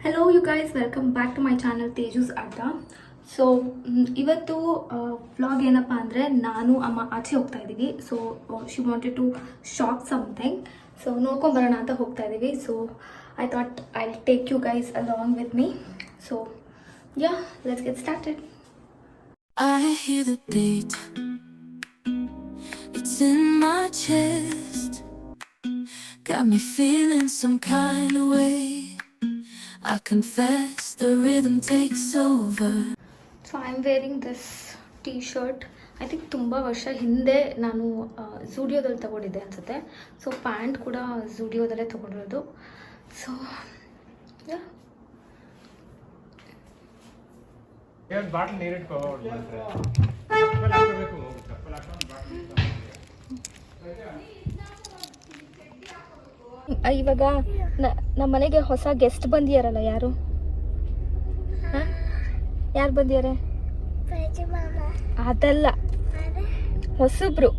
Hello you guys, welcome back to my channel Tejus ಅಡ್ಡ. So ಇವತ್ತು vlog ಏನಪ್ಪ ಅಂದರೆ, ನಾನು ಅಮ್ಮ ಆಚೆ ಹೋಗ್ತಾ ಇದ್ದೀವಿ. So she wanted to shop something, so ನೋಡ್ಕೊಂಬರೋಣ ಅಂತ ಹೋಗ್ತಾ ಇದ್ದೀವಿ. So I thought I will take you guys along with me. So yeah, let's get started. I hear the beat, it's in my chest, got me feeling some kind of way. I confess the rhythm takes over. So I am wearing this T shirt. I think ತುಂಬ ವರ್ಷ ಹಿಂದೆ ನಾನು ಝೂಡಿಯೋದಲ್ಲಿ ತೊಗೊಂಡಿದ್ದೆ ಅನಿಸುತ್ತೆ. So pant ಕೂಡ ಝೂಡಿಯೋದಲ್ಲೇ ತೊಗೊಂಡಿರೋದು. So bottle ನೀರಿಟ್ಕೋ. ಇವಾಗ ನಮ್ಮ ಮನೆಗೆ ಹೊಸ ಗೆಸ್ಟ್ ಬಂದಿಯಾರಲ್ಲ, ಯಾರು ಯಾರು ಬಂದಿದ್ದಾರೆ? ಅದಲ್ಲ, ಹೊಸಬ್ರು.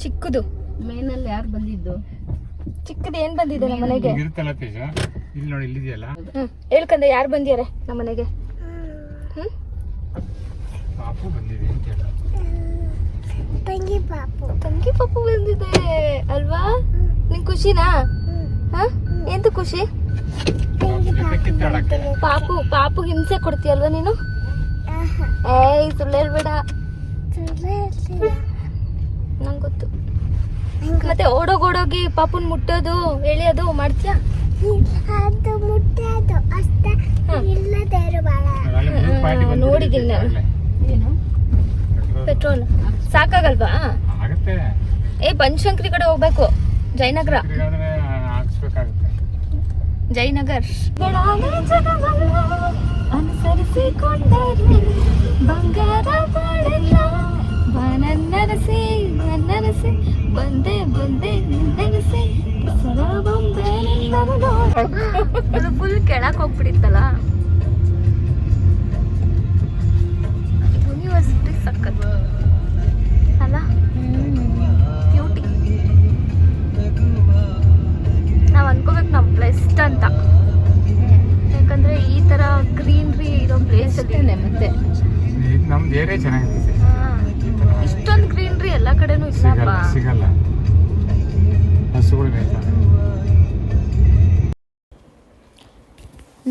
ಚಿಕ್ಕದು ಮೇನಲ್ಲಿ ಯಾರು ಬಂದಿದ್ದು? ಚಿಕ್ಕದು ಏನ್ ಬಂದಿದೆ ನಮ್ಮ ಮನೆಗೆ? ಇರುತ್ತಲ್ಲ ತೇಜ, ಇಲ್ಲಿ ನೋಡಿ, ಇಲ್ಲಿದೆಯಲ್ಲ. ಹೇಳ್ಕಂದ್ರೆ ಯಾರು ಬಂದಿದ್ದಾರೆ ನಮ್ಮ ಮನೆಗೆ? ಪಾಪು ಬಂದಿದೆ ಅಂತ ಹೇಳ. ತಂಗಿ ಪಾಪು ಬಂದಿದೆ ಅಲ್ವಾ? ನಿಂಗೆ ಖುಷಿನಾ? ಎಂತ ಖುಷಿ? ಪಾಪು ಹಿಂಸೆ ಕೊಡ್ತೀಯಲ್ವಾ ನೀನು? ಏಯ್, ಸುಳ್ಳು ಹೇಳ್ಬೇಡ, ನಂಗೆ ಗೊತ್ತು. ಮತ್ತೆ ಓಡೋಗಿ ಪಾಪುನ್ ಮುಟ್ಟೋದು ಎಳೆಯೋದು ಮಾಡ್ತೀಯಾ? ನೋಡಿದ್ದೀನಿ ನಾನು. ಪೆಟ್ರೋಲ್ ಸಾಕಾಗಲ್ವಾ? ಬನಶಂಕರಿ ಕಡೆ ಹೋಗ್ಬೇಕು, ಜಯನಗರ. ಜಯನಗರ್ ಅನುಸರಿಸಿಕೊಂಡರೆ ಬಂಗಾರ ಬಾಳೆಲ್ಲ ನನ್ನರಸಿ ಬಂದೆ ನಿಂದರಸಿ ಅದು ಫುಲ್ ಕೆಳಕ್ ಹೋಗ್ಬಿಡಿತ್ತಲ್ಲ. ಯೂನಿವರ್ಸಿಟಿ ಸಕ್ಕತ್ ಅಲ್ಲ, ಬ್ಯೂಟಿ. ನಾವು ಅನ್ಕೋಬೇಕು ನಾವು ಬ್ಲೆಸ್ಡ್ ಅಂತ, ಯಾಕಂದ್ರೆ ಈ ತರ ಗ್ರೀನ್ರಿ ಇರೋ ಪ್ಲೇಸ್ ಅಲ್ಲಿ ಮತ್ತೆ ನಮ್ದು ಏರಿಯಾ ಚೆನ್ನಾಗಿದೆ. ಇಷ್ಟೊಂದು ಗ್ರೀನ್ರಿ ಎಲ್ಲ ಕಡೆನೂ ಇಲ್ಲಪ್ಪ. ಸಿಗಲ್ಲ, ಹಸುಗಳು ಬೇಕಾ.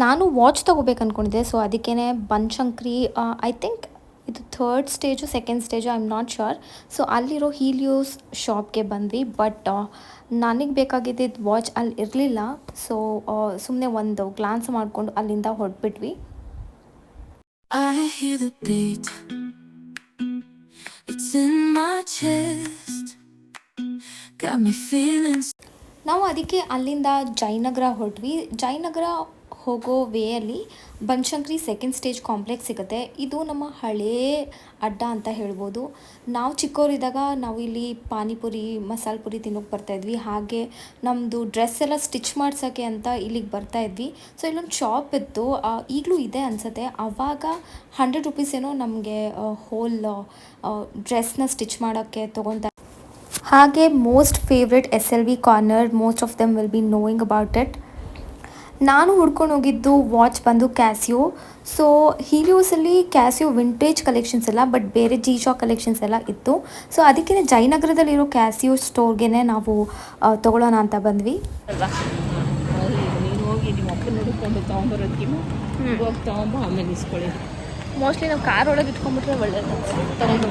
ನಾನು ವಾಚ್ ತಗೋಬೇಕು ಅಂದ್ಕೊಂಡಿದ್ದೆ. ಸೊ ಅದಕ್ಕೇ ಬನಶಂಕರಿ, ಐ ಥಿಂಕ್ ಇದು 3rd stage 2nd stage, I am not sure. So ಅಲ್ಲಿರೋ ಹೀಲಿಯೋಸ್ ಶಾಪ್ಗೆ ಬಂದ್ವಿ. ಬಟ್ ನನಗೆ ಬೇಕಾಗಿದ್ದಿದ್ದು ವಾಚ್ ಅಲ್ಲಿ ಇರಲಿಲ್ಲ. ಸೊ ಸುಮ್ಮನೆ ಒಂದು ಗ್ಲಾನ್ಸ್ ಮಾಡಿಕೊಂಡು ಅಲ್ಲಿಂದ ಹೊರಟ್ಬಿಟ್ವಿ. I hear the beat, it's in my chest, got me feeling. ನಾವು ಅದಕ್ಕೆ ಅಲ್ಲಿಂದ ಜಯನಗರ ಹೊರಟ್ವಿ. ಜಯನಗರ ಹೋಗೋ ವೇಯಲ್ಲಿ ಬನಶಂಕರಿ 2nd ಸ್ಟೇಜ್ ಕಾಂಪ್ಲೆಕ್ಸ್ ಸಿಗುತ್ತೆ. ಇದು ನಮ್ಮ ಹಳೇ ಅಡ್ಡ ಅಂತ ಹೇಳ್ಬೋದು. ನಾವು ಚಿಕ್ಕವರಿದ್ದಾಗ ನಾವು ಇಲ್ಲಿ ಪಾನಿಪುರಿ, ಮಸಾಲೆ ಪುರಿ ತಿನ್ನೋಕೆ ಬರ್ತಾಯಿದ್ವಿ. ಹಾಗೆ ನಮ್ಮದು ಡ್ರೆಸ್ ಎಲ್ಲ ಸ್ಟಿಚ್ ಮಾಡ್ಸೋಕ್ಕೆ ಅಂತ ಇಲ್ಲಿಗೆ ಬರ್ತಾಯಿದ್ವಿ. ಸೊ ಇಲ್ಲೊಂದು ಶಾಪ್ ಇತ್ತು, ಈಗಲೂ ಇದೆ ಅನಿಸುತ್ತೆ. ಆವಾಗ 100 ರೂಪೀಸ್ ಏನೋ ನಮಗೆ ಹೋಲ್ ಡ್ರೆಸ್ನ ಸ್ಟಿಚ್ ಮಾಡೋಕ್ಕೆ ತೊಗೊತಾ. ಹಾಗೆ most favourite SLV corner, most of them will be knowing about it. ನಾನು ಹುಡ್ಕೊಂಡು ಹೋಗಿದ್ದು ವಾಚ್ ಬಂದು ಕ್ಯಾಸಿಯೋ. ಸೊ ಹೀಲಿಯೋಸಲ್ಲಿ ಕ್ಯಾಸಿಯೋ ವಿಂಟೇಜ್ ಕಲೆಕ್ಷನ್ಸ್ ಎಲ್ಲ, ಬಟ್ ಬೇರೆ G-Shock ಕಲೆಕ್ಷನ್ಸ್ ಎಲ್ಲ ಇತ್ತು. ಸೊ ಅದಕ್ಕೆ ಜಯನಗರದಲ್ಲಿರೋ ಕ್ಯಾಸಿಯೋ ಸ್ಟೋರ್ಗೆ ನಾವು ತೊಗೊಳ್ಳೋಣ ಅಂತ ಬಂದ್ವಿ. ನೀನು ಹೋಗಿ ನಿಮ್ಮ ಅಪ್ಪನ ನೋಡಿಕೊಂಡು ತೊಗೊಂಬರೋದಕ್ಕಿಂತ ಹೋಗಿ ತೊಗೊಂಬ, ಆಮೇಲೆ ಇಸ್ಕೊಳ್ಳಿ. ಮೋಸ್ಟ್ಲಿ ನಾವು ಕಾರ್ ಒಳಗೆ ಇಟ್ಕೊಂಡ್ಬಿಟ್ರೆ ಒಳ್ಳೇದು ತೊಗೊಂಡು.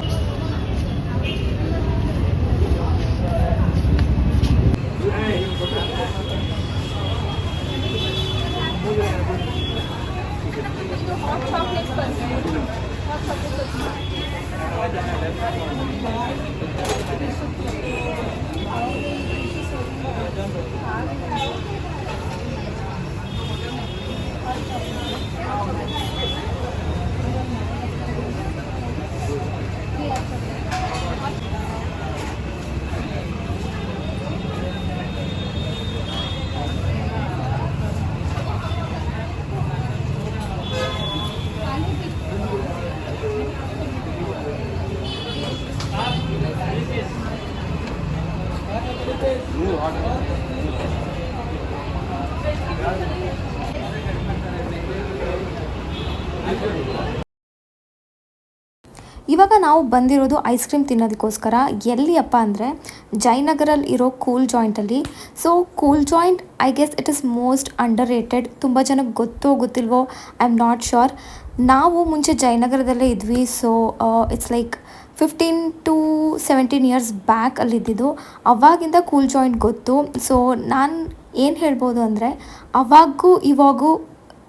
ಇವಾಗ ನಾವು ಬಂದಿರೋದು ಐಸ್ ಕ್ರೀಮ್ ತಿನ್ನೋದಕ್ಕೋಸ್ಕರ. ಎಲ್ಲಿಯಪ್ಪ ಅಂದರೆ ಜಯನಗರಲ್ಲಿ ಇರೋ ಕೂಲ್ ಜಾಯಿಂಟಲ್ಲಿ. So cool joint I guess it is most underrated. ತುಂಬ ಜನಕ್ಕೆ ಗೊತ್ತೋ ಗೊತ್ತಿಲ್ವೋ, ಐ ಆಮ್ ನಾಟ್ ಶ್ಯೂರ್. ನಾವು ಮುಂಚೆ ಜಯನಗರದಲ್ಲೇ ಇದ್ವಿ. So it's like 15 to 17 years back ಅಲ್ಲಿದ್ದಿದ್ದು. ಅವಾಗಿಂದ ಕೂಲ್ ಜಾಯಿಂಟ್ ಗೊತ್ತು. ಸೊ ನಾನು ಏನು ಹೇಳ್ಬೋದು ಅಂದರೆ ಅವಾಗೂ ಇವಾಗೂ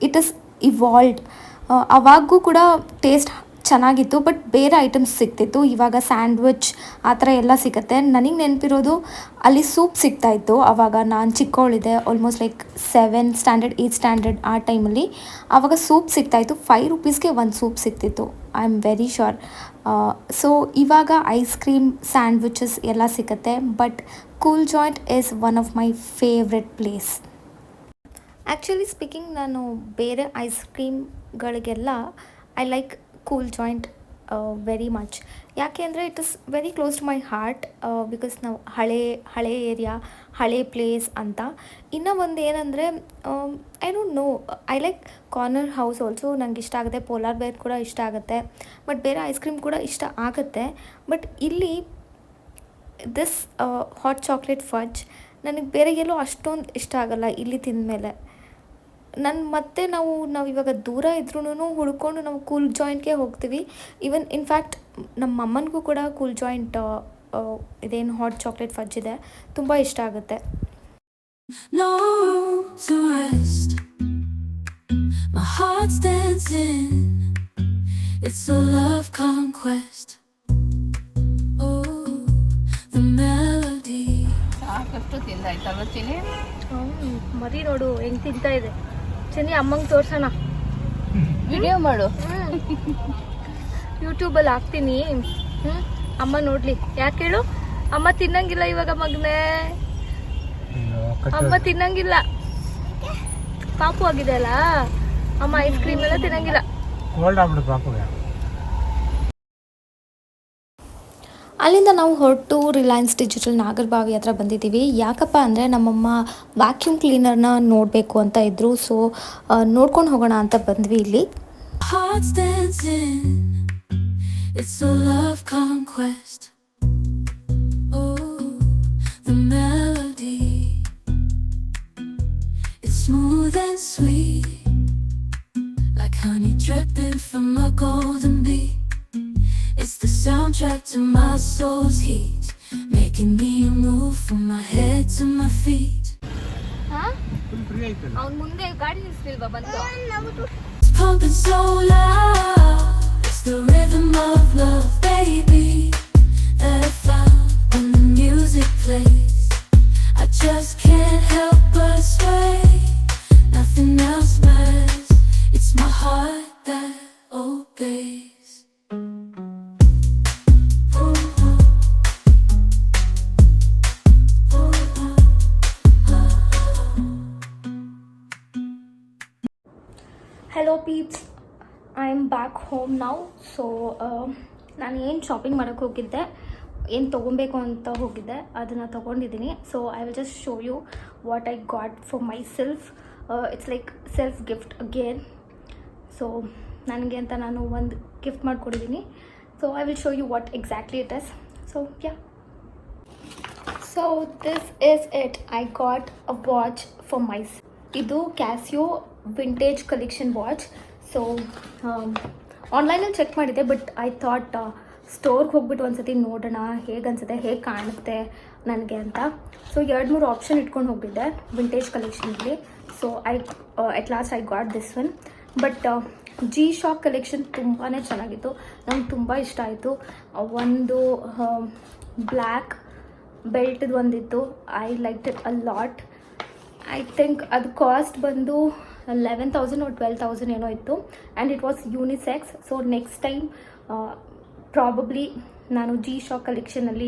ಇಟ್ ಇಸ್ ಇವಾಲ್ವ್ಡ್. ಅವಾಗೂ ಕೂಡ ಟೇಸ್ಟ್ ಚೆನ್ನಾಗಿತ್ತು, ಬಟ್ ಬೇರೆ ಐಟಮ್ಸ್ ಸಿಗ್ತಿತ್ತು. ಇವಾಗ ಸ್ಯಾಂಡ್ವಿಚ್ ಆ ಥರ ಎಲ್ಲ ಸಿಗುತ್ತೆ. ನನಗೆ ನೆನಪಿರೋದು ಅಲ್ಲಿ ಸೂಪ್ ಸಿಗ್ತಾಯಿತ್ತು. ಆವಾಗ ನಾನು ಚಿಕ್ಕವಳಿದೆ, almost like 7th standard 8th standard ಆ ಟೈಮಲ್ಲಿ. ಆವಾಗ ಸೂಪ್ ಸಿಗ್ತಾಯಿತ್ತು. 5 rupeesಗೆ ಒಂದು ಸೂಪ್ ಸಿಗ್ತಿತ್ತು, I am very sure. So ಇವಾಗ ಐಸ್ ಕ್ರೀಮ್ ಸ್ಯಾಂಡ್ವಿಚಸ್ ಎಲ್ಲ ಸಿಗುತ್ತೆ. But cool joint is one of my favourite place. Actually speaking, ನಾನು ಬೇರೆ ಐಸ್ ಕ್ರೀಮ್ಗಳಿಗೆಲ್ಲ I like cool joint very much. ಯಾಕೆ ಅಂದರೆ it is very close to my heart. Because ನಾವು ಹಳೆ ಏರಿಯಾ, ಹಳೆ ಪ್ಲೇಸ್ ಅಂತ. ಇನ್ನೂ ಒಂದು ಏನಂದರೆ I don't know, I like corner house also ನಂಗೆ ಇಷ್ಟ ಆಗುತ್ತೆ. ಪೋಲಾರ್ ಬೇರ್ ಕೂಡ ಇಷ್ಟ ಆಗುತ್ತೆ. ಬಟ್ ಬೇರೆ ಐಸ್ ಕ್ರೀಮ್ ಕೂಡ ಇಷ್ಟ ಆಗುತ್ತೆ. ಬಟ್ ಇಲ್ಲಿ ದಿಸ್ ಹಾಟ್ ಚಾಕ್ಲೇಟ್ ಫಡ್ಜ್ ನನಗೆ ಬೇರೆ ಎಲ್ಲೋ ಅಷ್ಟೊಂದು ಇಷ್ಟ ಆಗಲ್ಲ ಇಲ್ಲಿ ತಿಂದಮೇಲೆ. ಮತ್ತೆ ನಾವು ಇವಾಗ ದೂರ ಇದ್ರೂ ಹುಡ್ಕೊಂಡು ನಾವು ಕೂಲ್ ಜಾಯಿಂಟ್ಗೆ ಹೋಗ್ತೀವಿ. ಈವನ್ ಇನ್ಫ್ಯಾಕ್ಟ್ ನಮ್ಮ ಅಮ್ಮನಿಗೂ ಕೂಡ ಕೂಲ್ ಜಾಯಿಂಟ್ ಇದೇನು ಹಾಟ್ ಚಾಕ್ಲೇಟ್ ಫಡ್ಜ್ ಇದೆ ತುಂಬ ಇಷ್ಟ ಆಗುತ್ತೆ. No room to rest. My heart's dancing. It's a love conquest. Oh, the melody. ಸಾಕಷ್ಟು ತಿಂದಾಯ್ತಲ್ವ ಚಿನಿ? ಮರಿ ನೋಡು ಹೆಂಗೆ ತಿಂತಾ ಇದೆ. ಚೆನ್ನಿ ಅಮ್ಮಂಗೆ ತೋರ್ಸೋಣ, ವಿಡಿಯೋ ಮಾಡು. ಯೂಟ್ಯೂಬಲ್ಲಿ ಹಾಕ್ತೀನಿ. ಅಮ್ಮ ನೋಡಲಿ. ಯಾಕೆ ಹೇಳು? ಅಮ್ಮ ತಿನ್ನಂಗಿಲ್ಲ ಇವಾಗ ಮಗನೇ. ಅಮ್ಮ ತಿನ್ನಂಗಿಲ್ಲ, ಪಾಪು ಆಗಿದೆ ಅಲ್ಲ. ಅಮ್ಮ ಐಸ್ ಕ್ರೀಮ್ ಎಲ್ಲ ತಿನ್ನಂಗಿಲ್ಲ. ಕೋಲ್ಡ್ ಆಗ್ಬಿಡು ಪಾಪುಗೆ. ಅಲ್ಲಿಂದ ನಾವು ಹೊರಟು ರಿಲಯನ್ಸ್ ಡಿಜಿಟಲ್ ನಾಗರಬಾವಿ ಹತ್ರ ಬಂದಿದ್ದೀವಿ. ಯಾಕಪ್ಪ ಅಂದರೆ ನಮ್ಮಮ್ಮ ವ್ಯಾಕ್ಯೂಮ್ ಕ್ಲೀನರ್ನ ನೋಡಬೇಕು ಅಂತ ಇದ್ದರು. ಸೊ ನೋಡ್ಕೊಂಡು ಹೋಗೋಣ ಅಂತ ಬಂದ್ವಿ ಇಲ್ಲಿ. Heart's dancing. It's a love conquest. Oh, the melody. It's smooth and sweet, like honey dripping from a golden bee. It's the soundtrack to my soul's heat, making me move from my head to my feet. Free ಆಯ್ತಲ್ಲ. ಅವ್ನು ಮುಂದೆ ಗಾಡಿ ನಿಲ್ಸಿಲ್ವಾ ಬಂದು? It's pumping so loud. It's the rhythm of love, baby, that I found when the music plays. I just can't help but sway. Nothing else matters. It's my heart that obeys. Hello peeps, I am back home now. So ನಾನು ಏನು shopping ಮಾಡೋಕ್ಕೆ ಹೋಗಿದ್ದೆ, ಏನು ತೊಗೊಬೇಕು ಅಂತ ಹೋಗಿದ್ದೆ, ಅದನ್ನು ತೊಗೊಂಡಿದ್ದೀನಿ. So I will just show you what I got for myself. It's like self gift again. So ನನಗೆ ಅಂತ ನಾನು ಒಂದು ಗಿಫ್ಟ್ ಮಾಡಿಕೊಡಿದ್ದೀನಿ. So I will show you what exactly it is. So yeah, so this is it. I got a watch for my. ಇದು Casio vintage collection watch. So ಆನ್ಲೈನಲ್ಲಿ check ಮಾಡಿದೆ, but I thought ಸ್ಟೋರ್ಗೆ ಹೋಗ್ಬಿಟ್ಟು ಒಂದು ಸತಿ ನೋಡೋಣ ಹೇಗೆ ಅನಿಸುತ್ತೆ, ಹೇಗೆ ಕಾಣುತ್ತೆ ನನಗೆ ಅಂತ. ಸೊ 2-3 ಆಪ್ಷನ್ ಇಟ್ಕೊಂಡು ಹೋಗಿದ್ದೆ ವಿಂಟೇಜ್ ಕಲೆಕ್ಷನಲ್ಲಿ. So at last I got this one. But G shock collection ತುಂಬಾ ಚೆನ್ನಾಗಿತ್ತು, ನಂಗೆ ತುಂಬ ಇಷ್ಟ ಆಯಿತು. ಒಂದು ಬ್ಲ್ಯಾಕ್ ಬೆಲ್ಟ್ದು ಒಂದಿತ್ತು, I like it a lot. I think ಅದು ಕಾಸ್ಟ್ ಬಂದು 11,000 or 12,000 ಏನೋ ಇತ್ತು. And it was unisex. So next time probably ನಾನು ಜಿ ಶಾಕ್ ಕಲೆಕ್ಷನಲ್ಲಿ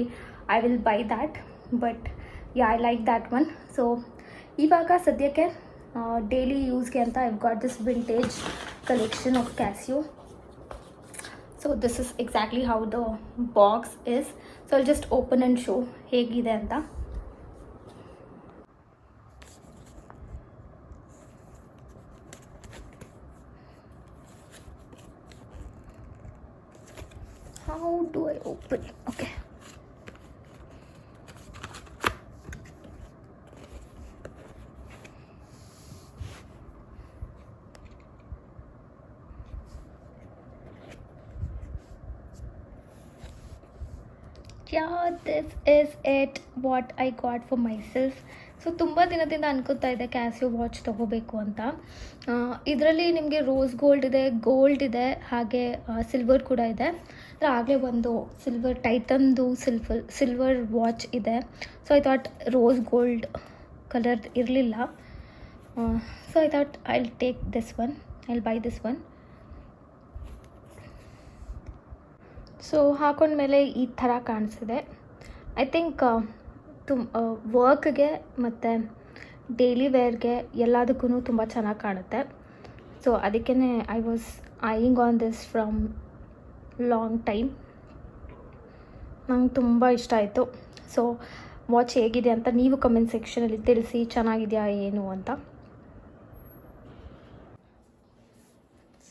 I will buy that. But yeah, I like that one. So ಇವಾಗ ಸದ್ಯಕ್ಕೆ ಡೈಲಿ ಯೂಸ್ಗೆ ಅಂತ I've got this vintage collection of Casio. So this is exactly how the box is. So I'll just open and show ಹೇಗಿದೆ ಅಂತ. How do I open? Okay. This is it what I got for my self. So ತುಂಬ ದಿನದಿಂದ ಅನ್ಕೋತಾ ಇದೆ casino watch ತೊಗೋಬೇಕು ಅಂತ. ಇದರಲ್ಲಿ ನಿಮಗೆ rose gold ಇದೆ ಹಾಗೆ ಸಿಲ್ವರ್ ಕೂಡ ಇದೆ. ಆಗಲೇ ಒಂದು ಟೈಟನ್ದು ಸಿಲ್ವರ್ ವಾಚ್ ಇದೆ. So I thought rose gold colour ಇರಲಿಲ್ಲ. So I thought I'll take this one, I'll buy this one. So ಹಾಕೊಂಡ್ಮೇಲೆ ಈ ಥರ ಕಾಣಿಸಿದೆ. ಐ ಥಿಂಕ್ ವರ್ಕ್ಗೆ ಮತ್ತು ಡೈಲಿ ವೇರ್ಗೆ ಎಲ್ಲದಕ್ಕೂ ತುಂಬ ಚೆನ್ನಾಗಿ ಕಾಣುತ್ತೆ. ಸೊ ಅದಕ್ಕೇ I was eyeing on this from long time. ನಂಗೆ ತುಂಬ ಇಷ್ಟ ಆಯಿತು. ಸೊ ವಾಚ್ ಹೇಗಿದೆ ಅಂತ ನೀವು ಕಮೆಂಟ್ ಸೆಕ್ಷನಲ್ಲಿ ತಿಳಿಸಿ, ಚೆನ್ನಾಗಿದೆಯಾ ಏನು ಅಂತ.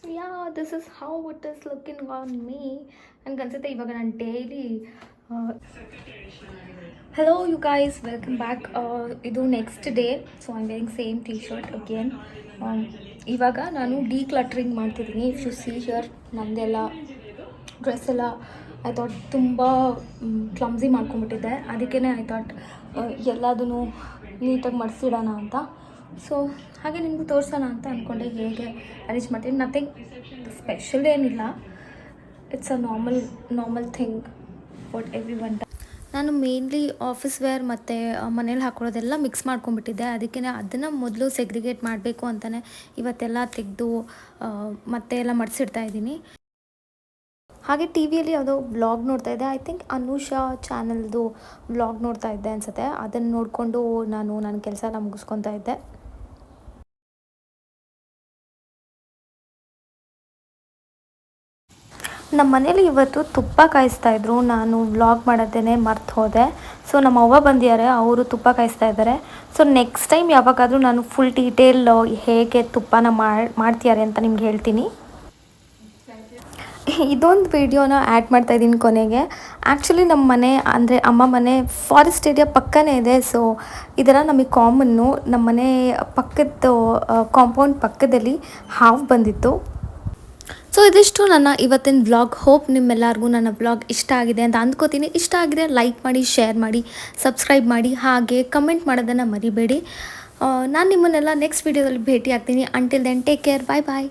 So this is how it is looking on me. ನನಗೆ ಅನ್ಸುತ್ತೆ ಇವಾಗ ನಾನು daily hello you guys, welcome back. ಇದು next day. So I wearing same T shirt again. ಇವಾಗ ನಾನು ಡಿಕ್ಲಟರಿಂಗ್ ಮಾಡ್ತಿದ್ದೀನಿ. ಇಫ್ ಯು ಸಿ ಹಿಯರ್ ನನ್ನದೆಲ್ಲ ಡ್ರೆಸ್ ಎಲ್ಲ ಐ ಥಾಟ್ ತುಂಬ ಕ್ಲಮ್ಸಿ ಮಾಡ್ಕೊಂಬಿಟ್ಟಿದ್ದೆ. ಅದಕ್ಕೇ ಐ ಥಾಟ್ ಎಲ್ಲದೂ ನೀಟಾಗಿ ಮಡಿಸಿಡೋಣ ಅಂತ. ಸೊ ಹಾಗೆ ನಿಮಗೂ ತೋರಿಸೋಣ ಅಂತ ಅಂದ್ಕೊಂಡೆ ಹೇಗೆ ಅರೇಂಜ್ ಮಾಡ್ತೀನಿ. ನಥಿಂಗ್ ಸ್ಪೆಷಲ್ ಏನಿಲ್ಲ, it's a normal thing what every one. ನಾನು ಮೇನ್ಲಿ ಆಫೀಸ್ ವೇರ್ ಮತ್ತು ಮನೇಲಿ ಹಾಕೊಳ್ಳೋದೆಲ್ಲ ಮಿಕ್ಸ್ ಮಾಡ್ಕೊಂಡ್ಬಿಟ್ಟಿದ್ದೆ. ಅದಕ್ಕೆ ಅದನ್ನು ಮೊದಲು ಸೆಗ್ರಿಗೇಟ್ ಮಾಡಬೇಕು ಅಂತಲೇ ಇವತ್ತೆಲ್ಲ ತೆಗೆದು ಮತ್ತೆ ಎಲ್ಲ ಮಡಿಸಿಡ್ತಾ ಇದ್ದೀನಿ. ಹಾಗೆ ಟಿ ವಿಯಲ್ಲಿ ಯಾವುದೋ ವ್ಲಾಗ್ ನೋಡ್ತಾ ಇದ್ದೆ. ಐ ಥಿಂಕ್ ಅನುಷಾ ಚಾನಲ್ದು ವ್ಲಾಗ್ ನೋಡ್ತಾ ಇದ್ದೆ ಅನಿಸುತ್ತೆ. ಅದನ್ನು ನೋಡಿಕೊಂಡು ನಾನು ನನ್ನ ಕೆಲಸ ಎಲ್ಲ ಮುಗಿಸ್ಕೊತಾ ಇದ್ದೆ. ನಮ್ಮ ಮನೇಲಿ ಇವತ್ತು ತುಪ್ಪ ಕಾಯಿಸ್ತಾಯಿದ್ರು. ನಾನು ವ್ಲಾಗ್ ಮಾಡೋದೇ ಮರ್ತು ಹೋದೆ. ಸೊ ನಮ್ಮ ಅವ್ವ ಬಂದಿದ್ದಾರೆ, ಅವರು ತುಪ್ಪ ಕಾಯಿಸ್ತಾ ಇದ್ದಾರೆ. ಸೊ ನೆಕ್ಸ್ಟ್ ಟೈಮ್ ಯಾವಾಗಾದರೂ ನಾನು ಫುಲ್ ಡೀಟೇಲ್ ಹೇಗೆ ತುಪ್ಪನ ಮಾಡ್ತಿದ್ದಾರೆ ಅಂತ ನಿಮ್ಗೆ ಹೇಳ್ತೀನಿ. ಇದೊಂದು ವಿಡಿಯೋನ ಆ್ಯಡ್ ಮಾಡ್ತಾಯಿದ್ದೀನಿ ಕೊನೆಗೆ. ಆ್ಯಕ್ಚುಲಿ ನಮ್ಮ ಮನೆ ಅಂದರೆ ಅಮ್ಮ ಮನೆ ಫಾರೆಸ್ಟ್ ಏರಿಯಾ ಪಕ್ಕನೇ ಇದೆ. ಸೊ ಇದೆಲ್ಲ ನಮಗೆ ಕಾಮನ್ನು. ನಮ್ಮ ಮನೆ ಪಕ್ಕದ ಕಾಂಪೌಂಡ್ ಪಕ್ಕದಲ್ಲಿ ಹಾವು ಬಂದಿತ್ತು. ಸೊ ಇದಿಷ್ಟು ನನ್ನ ಇವತ್ತಿನ ವ್ಲಾಗ್. ಹೋಪ್ ನಿಮ್ಮೆಲ್ಲರಿಗೂ ನನ್ನ ವ್ಲಾಗ್ ಇಷ್ಟ ಆಗಿದೆ ಅಂತ ಅಂದ್ಕೋತೀನಿ. ಇಷ್ಟ ಆಗಿದೆ ಲೈಕ್ ಮಾಡಿ, ಶೇರ್ ಮಾಡಿ, ಸಬ್ಸ್ಕ್ರೈಬ್ ಮಾಡಿ, ಹಾಗೆ ಕಮೆಂಟ್ ಮಾಡೋದನ್ನು ಮರಿಬೇಡಿ. ನಾನು ನಿಮ್ಮನ್ನೆಲ್ಲ ನೆಕ್ಸ್ಟ್ ವೀಡಿಯೋದಲ್ಲಿ ಭೇಟಿ ಆಗ್ತೀನಿ. ಅಂಟಿಲ್ ದೆನ್ ಟೇಕ್ ಕೇರ್, ಬಾಯ್ ಬಾಯ್.